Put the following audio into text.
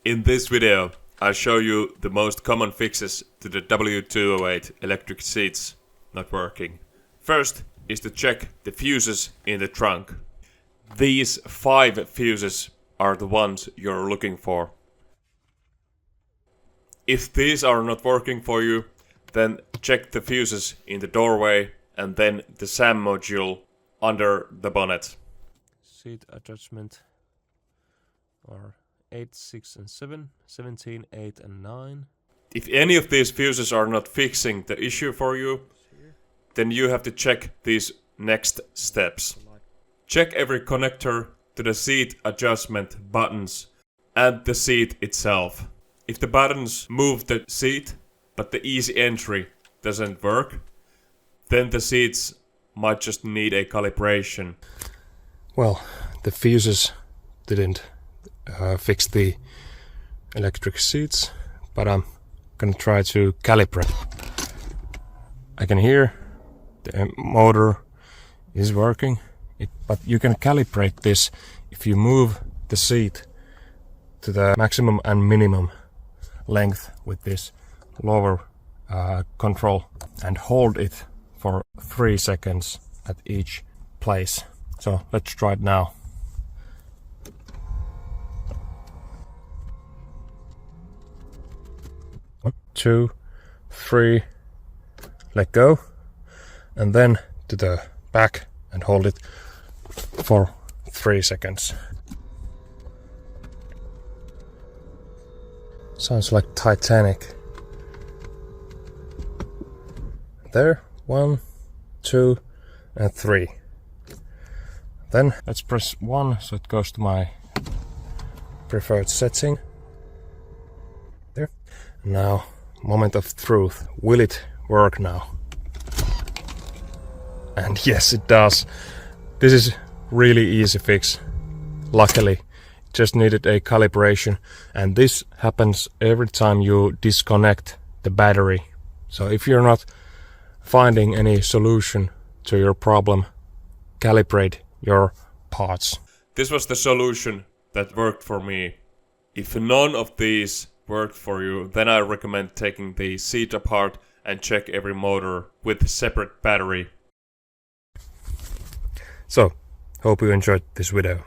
In this video, I'll show you the most common fixes to the W208 electric seats not working. First is to check the fuses in the trunk. These 5 fuses are the ones you're looking for. If these are not working for you, then check the fuses in the doorway and then the SAM module under the bonnet. Seat adjustment are 8, 6 and 7, 17, 8 and 9. If any of these fuses are not fixing the issue for you, then you have to check these next steps. Check every connector to the seat adjustment buttons and the seat itself. If the buttons move the seat, but the easy entry doesn't work, then the seats might just need a calibration. Well, the fuses didn't fix the electric seats, but I'm gonna try to calibrate. I can hear the motor is working, but you can calibrate this if you move the seat to the maximum and minimum length with this lower control and hold it for 3 seconds at each place. So let's try it now. 1, 2, 3, let go, and then to the back and hold it for 3 seconds. Sounds like Titanic. There, 1, 2, and 3. Then let's press 1 so it goes to my preferred setting. There. Now, moment of truth. Will it work now? And yes, it does. This is really easy fix. Luckily, just needed a calibration, and this happens every time you disconnect the battery. So if you're not finding any solution to your problem, calibrate your parts. This was the solution that worked for me. If none of these worked for you, then I recommend taking the seat apart and check every motor with a separate battery. So, hope you enjoyed this video.